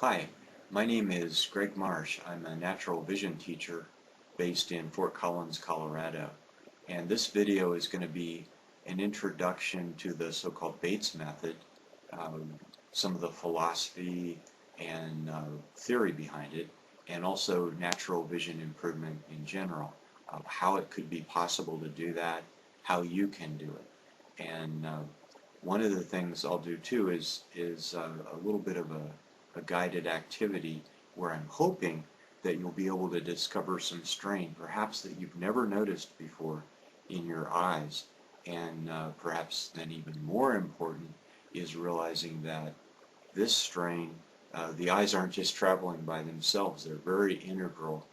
Hi, my name is Greg Marsh. I'm a natural vision teacher based in Fort Collins, Colorado. And this video is going to be an introduction to the so-called Bates method, um, some of the philosophy and theory behind it, and also natural vision improvement in general, how it could be possible to do that, how you can do it. And one of the things I'll do too is a little bit of a guided activity where I'm hoping that you'll be able to discover some strain, perhaps that you've never noticed before in your eyes. And perhaps then even more important is realizing that this strain, the eyes aren't just traveling by themselves, they're very integral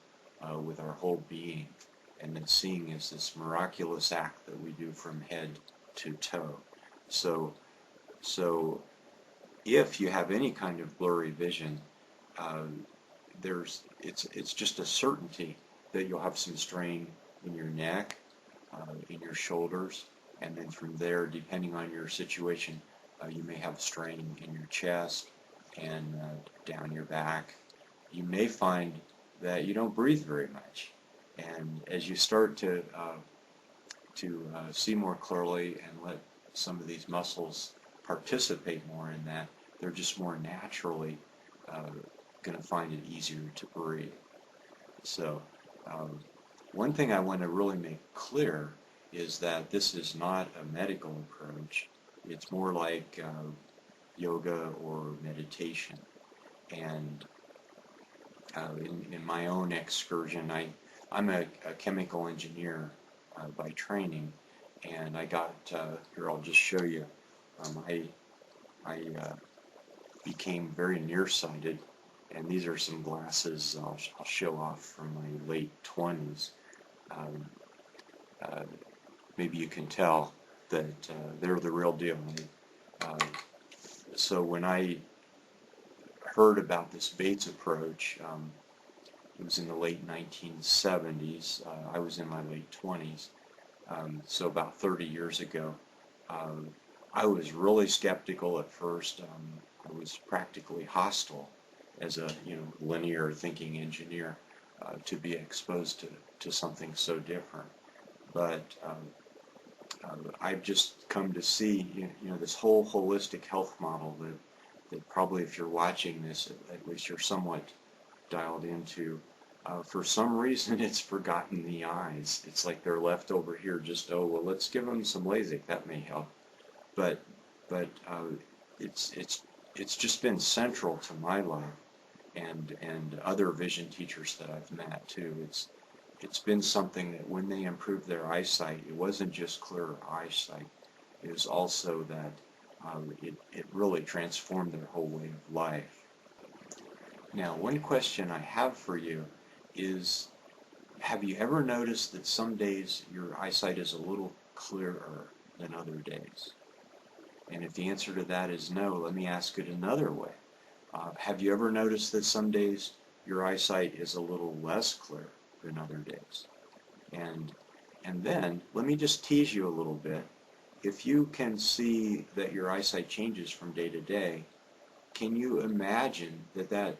with our whole being. And that seeing is this miraculous act that we do from head to toe. So, so if you have any kind of blurry vision, uh, it's just a certainty that you'll have some strain in your neck, in your shoulders, and then from there, depending on your situation, you may have strain in your chest and down your back. You may find that you don't breathe very much, and as you start to see more clearly and let some of these muscles participate more in that, they're just more naturally uh, going to find it easier to breathe. So um, one thing I want to really make clear is that this is not a medical approach. It's more like yoga or meditation. And in my own excursion, I'm a chemical engineer by training, and I got, here I'll just show you, I became very nearsighted, and these are some glasses I'll show off from my late 20s. Um, uh, Maybe you can tell that they're the real deal. Uh, so when I heard about this Bates approach, it was in the late 1970s. I was in my late 20s, so about 30 years ago. Um, I was really skeptical at first. I was practically hostile as a linear thinking engineer to be exposed to something so different. But I've just come to see this whole holistic health model that probably if you're watching this, at least you're somewhat dialed into. For some reason, it's forgotten the eyes. It's like they're left over here. Just well, let's give them some LASIK. That may help. But it's it's just been central to my life and other vision teachers that I've met too. It's been something that when they improved their eyesight, it wasn't just clearer eyesight. It was also that it really transformed their whole way of life. Now, one question I have for you is, have you ever noticed that some days your eyesight is a little clearer than other days? And if the answer to that is no, let me ask it another way. Have you ever noticed that some days your eyesight is a little less clear than other days? And then let me just tease you a little bit. If you can see that your eyesight changes from day to day, can you imagine that that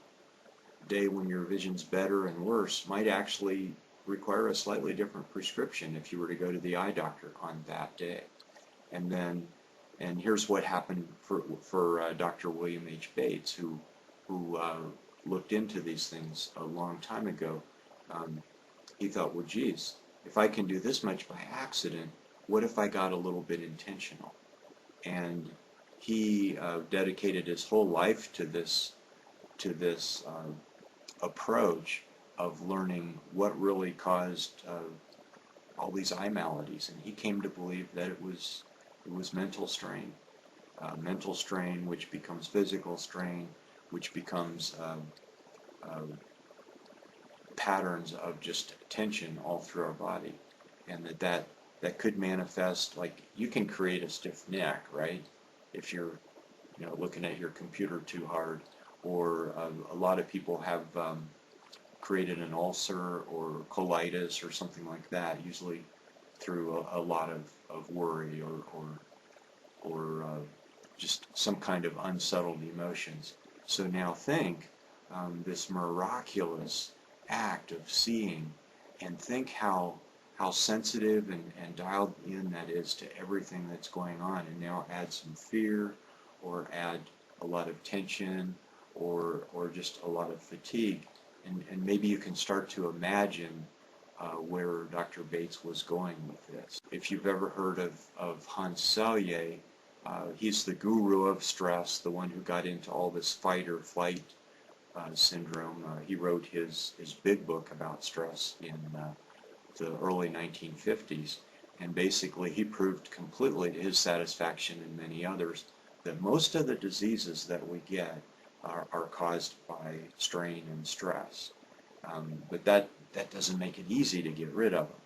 day when your vision's better and worse might actually require a slightly different prescription if you were to go to the eye doctor on that day? And then, and here's what happened for Dr. William H. Bates, who looked into these things a long time ago. He thought, well, geez, if I can do this much by accident, what if I got a little bit intentional? And he dedicated his whole life to this approach of learning what really caused all these eye maladies, and he came to believe that it was mental strain, which becomes physical strain, which becomes patterns of just tension all through our body, and that could manifest like you can create a stiff neck, right? If you're looking at your computer too hard, or a lot of people have created an ulcer or colitis or something like that, usually through a lot of worry or just some kind of unsettled emotions. So now think this miraculous act of seeing, and think how sensitive and dialed in that is to everything that's going on, and now add some fear or add a lot of tension or just a lot of fatigue, and maybe you can start to imagine where Dr. Bates was going with this. If you've ever heard of Hans Selye, he's the guru of stress, the one who got into all this fight or flight syndrome. He wrote his big book about stress in the early 1950s, and basically he proved completely to his satisfaction and many others that most of the diseases that we get are caused by strain and stress. But that doesn't make it easy to get rid of them.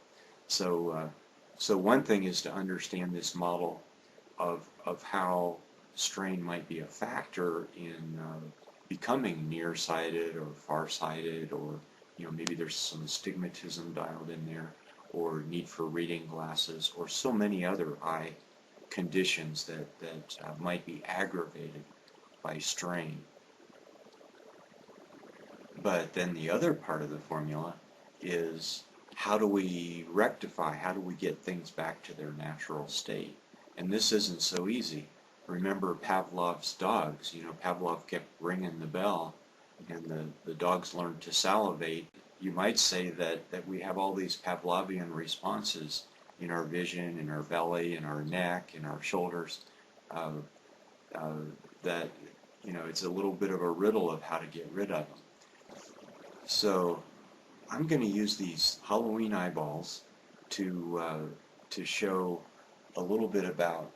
So one thing is to understand this model of how strain might be a factor in becoming nearsighted or farsighted, or maybe there's some astigmatism dialed in there, or need for reading glasses, or so many other eye conditions that might be aggravated by strain. But then the other part of the formula is, how do we rectify, how do we get things back to their natural state? And this isn't so easy. Remember Pavlov's dogs. Pavlov kept ringing the bell, and the dogs learned to salivate. You might say that we have all these Pavlovian responses in our vision, in our belly, in our neck, in our shoulders, that it's a little bit of a riddle of how to get rid of them. So I'm going to use these Halloween eyeballs to show a little bit about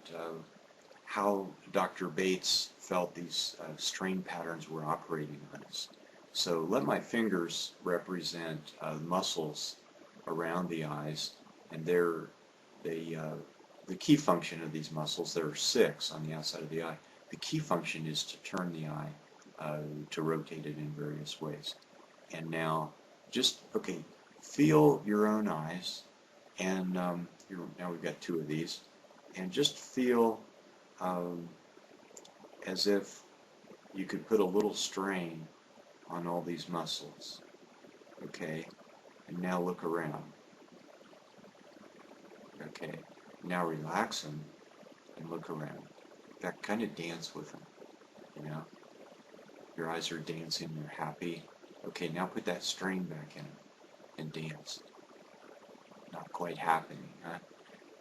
how Dr. Bates felt these strain patterns were operating on us. So let my fingers represent muscles around the eyes, and they're the key function of these muscles. There are 6 on the outside of the eye. The key function is to turn the eye, to rotate it in various ways. And now, feel your own eyes, and now we've got 2 of these, and just feel as if you could put a little strain on all these muscles. Okay, and now look around. Okay, now relax them and look around. In fact, kind of dance with them. Your eyes are dancing, you're happy. Okay, now put that strain back in and dance. Not quite happening, huh?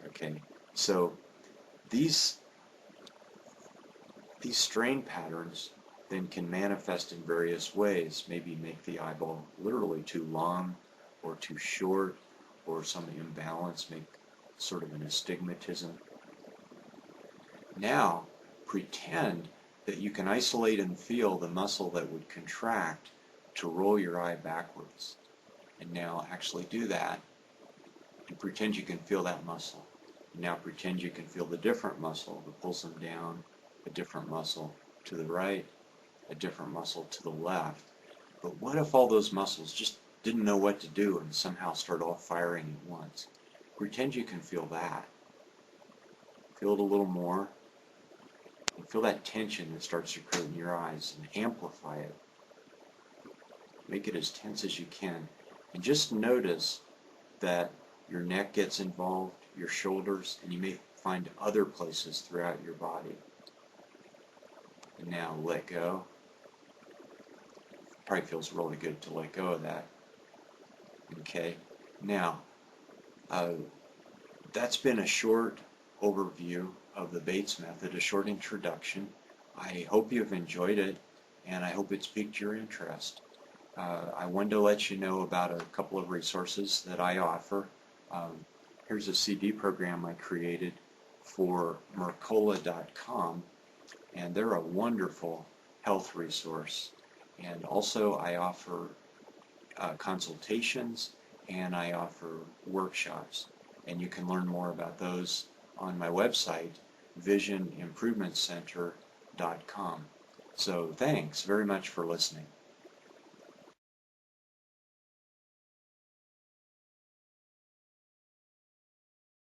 Okay, so these strain patterns then can manifest in various ways. Maybe make the eyeball literally too long or too short, or some imbalance, make sort of an astigmatism. Now, pretend that you can isolate and feel the muscle that would contract to roll your eye backwards. And now actually do that, and pretend you can feel that muscle. Now pretend you can feel the different muscle that pulls them down, a different muscle to the right, a different muscle to the left. But what if all those muscles just didn't know what to do and somehow start all firing at once? Pretend you can feel that. Feel it a little more. And feel that tension that starts to occur in your eyes, and amplify it. Make it as tense as you can. And just notice that your neck gets involved, your shoulders, and you may find other places throughout your body. And now let go. Probably feels really good to let go of that. Okay, now that's been a short overview of the Bates method, a short introduction. I hope you've enjoyed it, and I hope it's piqued your interest. I wanted to let you know about a couple of resources that I offer. Here's a CD program I created for Mercola.com, and they're a wonderful health resource. And also I offer consultations, and I offer workshops, and you can learn more about those on my website, visionimprovementcenter.com. So thanks very much for listening.